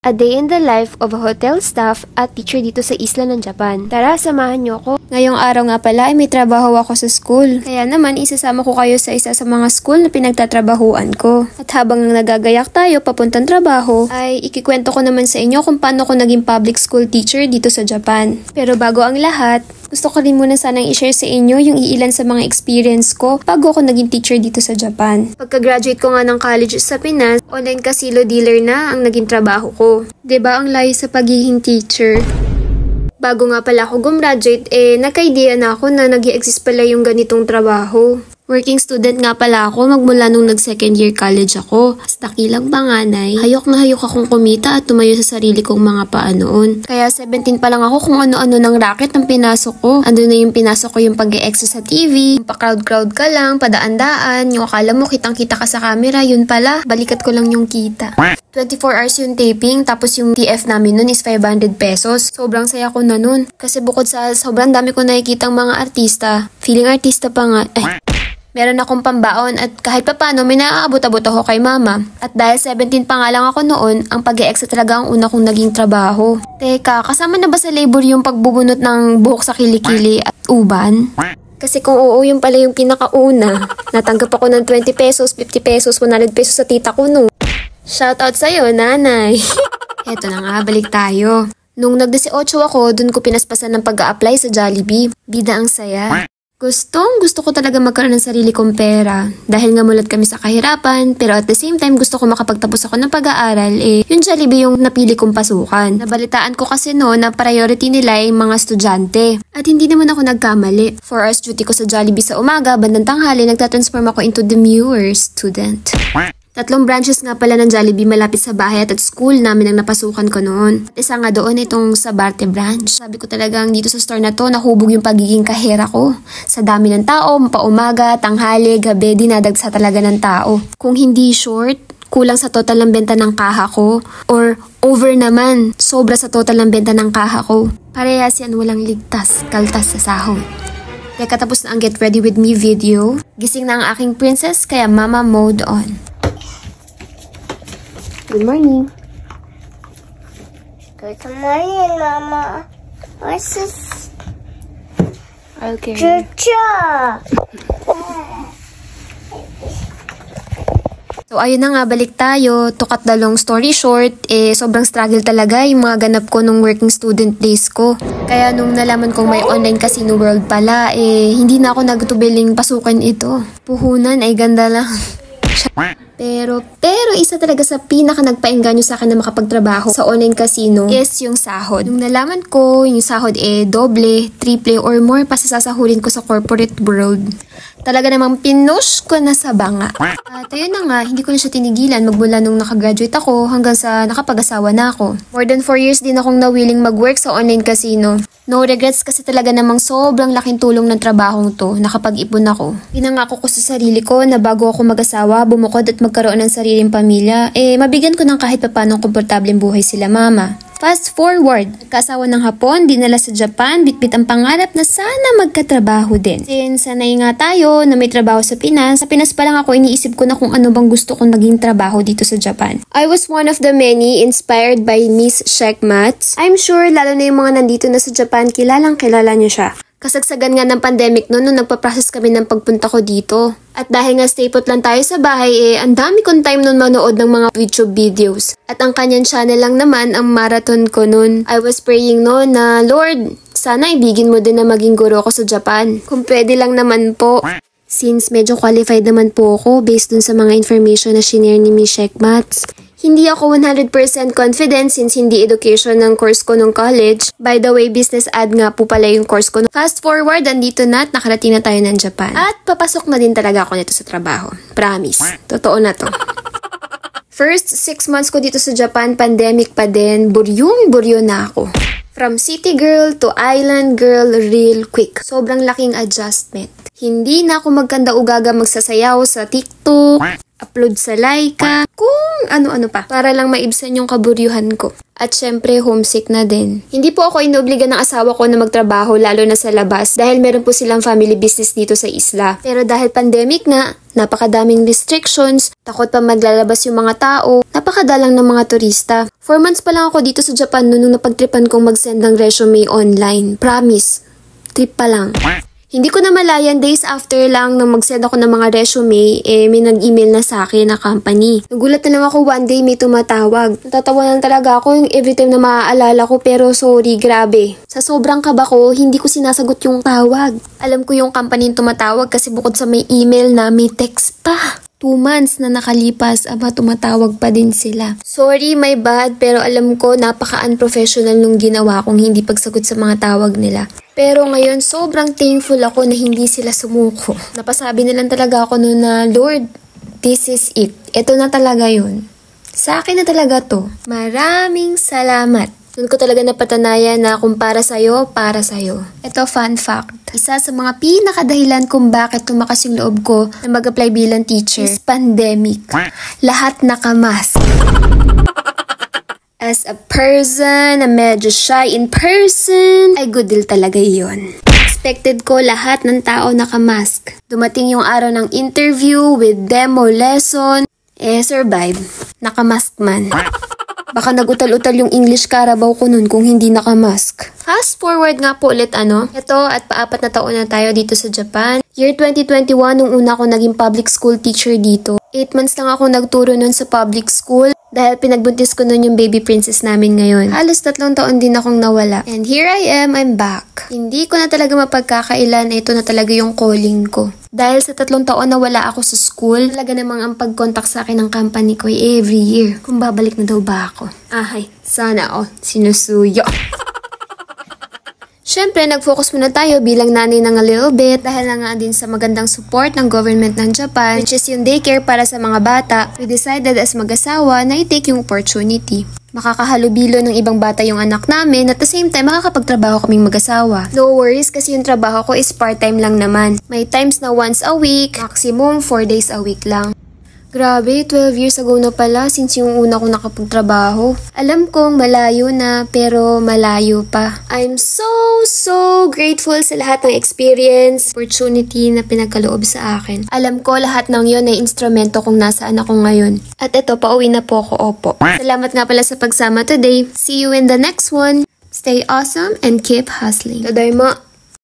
A day in the life of a hotel staff at teacher dito sa isla ng Japan. Tara, samahan niyo ako. Ngayong araw nga pala ay may trabaho ako sa school. Kaya naman isasama ko kayo sa isa sa mga school na pinagtatrabahuan ko. At habang nagagayak tayo papuntang trabaho, ay ikikwento ko naman sa inyo kung paano ko naging public school teacher dito sa Japan. Pero bago ang lahat, gusto ko rin muna sanang i-share sa inyo yung iilan sa mga experience ko bago ako naging teacher dito sa Japan. Pagka-graduate ko nga ng college sa Pinas, online casino dealer na ang naging trabaho ko. Diba ang layo sa pagiging teacher? Bago nga pala ako gumraduate, nagka-idea na ako na nag-i-exist pala yung ganitong trabaho. Working student nga pala ako magmula nung nag-second year college ako. As dakilang panganay, hayok na hayok akong kumita at tumayo sa sarili kong mga paa noon. Kaya 17 pa lang ako kung ano-ano ng racket ang pinasok ko. Ando na yung pinasok ko yung pag-e-extra sa TV, pa-crowd-crowd ka lang, padaan-daan, yung akala mo kitang-kita ka sa camera, yun pala, balikat ko lang yung kita. 24 hours yung taping, tapos yung TF namin nun is 500 pesos. Sobrang saya ko na nun. Kasi bukod sa sobrang dami ko nakikitang mga artista, feeling artista pa nga, meron akong pambaon at kahit papano may naaabot-abot ako kay mama. At dahil 17 pa nga lang ako noon, ang pag-e-extra talaga ang una kong naging trabaho. Teka, kasama na ba sa labor yung pagbubunot ng buhok sa kilikili at uban? Kasi kung oo, yung pala yung pinakauna. Natanggap ako ng 20 pesos, 50 pesos, 100 pesos sa tita ko no. Shoutout sa'yo, nanay. Eto na nga, balik tayo. Nung nag-18 ako, dun ko pinaspasan ng pag-a-apply sa Jollibee. Bida ang saya. Gusto ko talaga magkaroon ng sarili kong pera. Dahil nga mulat kami sa kahirapan, pero at the same time gusto ko makapagtapos ako ng pag-aaral, yung Jollibee yung napili kong pasukan. Nabalitaan ko kasi na priority nila ay mga estudyante. At hindi naman ako nagkamali. 4 hours duty ko sa Jollibee sa umaga, bandang tanghali, nagtatransform ako into demure student. 3 branches nga pala ng Jollibee malapit sa bahay at school namin ang napasukan ko noon. At isa nga doon itong sa Barte branch. Sabi ko talagang dito sa store na to, nahubog yung pagiging kahera ko. Sa dami ng tao, paumaga, tanghali, gabi, dinadagsa talaga ng tao. Kung hindi short, kulang sa total ng benta ng kaha ko. Or over naman, sobra sa total ng benta ng kaha ko. Parehas yan, walang ligtas, kaltas sa sahod. Kaya katapos na ang Get Ready With Me video, gising na ang aking princess, kaya mama mode on. Good morning. Good morning, Mama. What's this? Okay. Chucha! So ayun na nga, balik tayo. To cut the long story short, sobrang struggle talaga yung mga ganap ko nung working student days ko. Kaya nung nalaman kong may online casino world pala, hindi na ako nagtubiling pasukan ito. Puhunan ay ganda lang. Pero isa talaga sa pinaka nagpaengganyo sa akin na makapagtrabaho sa online casino is yung sahod. Nung nalaman ko, yung sahod doble, triple, or more pa sa sasahurin ko sa corporate world. Talaga namang pinush ko na sa banga. At ayun na nga, hindi ko na siya tinigilan magmula nung nakagraduate ako hanggang sa nakapag-asawa na ako. More than 4 years din akong nawiling mag-work sa online casino. No regrets kasi talaga namang sobrang laking tulong ng trabahong to, nakapag-ipon ako. Pinangako ko sa sarili ko na bago ako mag-asawa, bumukod at magkaroon ng sariling pamilya, mabigyan ko ng kahit papanong komportableng buhay sila mama. Fast forward, nagkaasawa ng Hapon, dinala sa Japan, bitbit ang pangarap na sana magkatrabaho din. Since sanay nga tayo na may trabaho sa Pinas pa lang ako iniisip ko na kung ano bang gusto kong naging trabaho dito sa Japan. I was one of the many inspired by Miss Shekmats. I'm sure lalo na yung mga nandito na sa Japan, kilala niyo siya. Kasagsagan nga ng pandemic nung nagpa-process kami ng pagpunta ko dito. At dahil nga stay put lang tayo sa bahay, ang dami kong time nun manood ng mga YouTube videos. At ang kanyang channel lang naman ang marathon ko nun. I was praying noon na, Lord, sana ibigin mo din na maging guro ko sa Japan. Kung pwede lang naman po. Since medyo qualified naman po ako based dun sa mga information na shinare ni Miss Shekmats. Hindi ako 100% confident since hindi education ng course ko nung college. By the way, business ad nga po pala yung course ko. Fast forward, andito na at nakarating na tayo ng Japan. At papasok na din talaga ako nito sa trabaho. Promise. Totoo na to. First 6 months ko dito sa Japan, pandemic pa din, buryong-buryo na ako. From city girl to island girl real quick. Sobrang laking adjustment. Hindi na ako magkanda-ugaga magsasayaw sa TikTok, upload sa Laika, kung ano-ano pa, para lang maibsan yung kaburyuhan ko. At syempre, homesick na din. Hindi po ako inobliga ng asawa ko na magtrabaho lalo na sa labas dahil meron po silang family business dito sa isla. Pero dahil pandemic nga, napakadaming restrictions, takot pa maglalabas yung mga tao, napakadalang ng mga turista. 4 months pa lang ako dito sa Japan nung napagtripan kong mag-send ng resume online. Promise, trip pa lang. Hindi ko na malayan, days after lang nang mag-send ako ng mga resume, may nag-email na sa akin na company. Nagulat na lang ako one day may tumatawag. Natatawanan talaga ako yung every time na maaalala ko, pero sorry, grabe. Sa sobrang kaba ko, hindi ko sinasagot yung tawag. Alam ko yung company yung tumatawag kasi bukod sa may email na may text pa. 2 months na nakalipas, aba tumatawag pa din sila. Sorry, my bad, pero alam ko napaka-unprofessional nung ginawa kong hindi pagsagot sa mga tawag nila. Pero ngayon, sobrang thankful ako na hindi sila sumuko. Napasabi na lang talaga ako noon na, Lord, this is it. Ito na talaga yun. Sa akin na talaga to. Maraming salamat. Doon ko talaga napatanayan na kung para sa'yo, para sa'yo. Ito, fun fact. Isa sa mga pinakadahilan kung bakit tumakas yung loob ko na mag-apply bilang teacher is pandemic. Lahat nakamask. As a person na medyo shy in person, ay good deal talaga yun. Expected ko lahat ng tao nakamask. Dumating yung araw ng interview with demo lesson, survive. Nakamask man. Baka nagutal-utal yung English Carabao ko nun kung hindi nakamask. Fast forward nga po ulit Ito at pa-4 na taon na tayo dito sa Japan. Year 2021 nung una ako naging public school teacher dito. 8 months lang ako nagturo nun sa public school dahil pinagbuntis ko nun yung baby princess namin ngayon. Halos 3 taon din akong nawala. And here I am, I'm back. Hindi ko na talaga mapagkakailan na ito na talaga yung calling ko. Dahil sa 3 taon na wala ako sa school, talaga namang ang pag-contact sa akin ng company ko ay every year. Kung babalik na daw ba ako. Ahay, sana sinusuyo. Siyempre, nag-focus muna tayo bilang nanay ng a little bit dahil na nga din sa magandang support ng government ng Japan, which is yung daycare para sa mga bata. We decided as mag-asawa na i-take yung opportunity. Makakahalubilo ng ibang bata yung anak namin at the same time makakapagtrabaho kaming mag-asawa. No worries kasi yung trabaho ko is part-time lang naman. May times na once a week, maximum 4 days a week lang. Grabe, 12 years ago na pala since yung una ko nakapagtrabaho. Alam kong malayo na pero malayo pa. I'm so grateful sa lahat ng experience, opportunity na pinagkaloob sa akin. Alam ko lahat ng yon ay instrumento kung nasaan ako ngayon. At eto, pauwi na po ako, opo. Salamat nga pala sa pagsama today. See you in the next one. Stay awesome and keep hustling. Tadayma!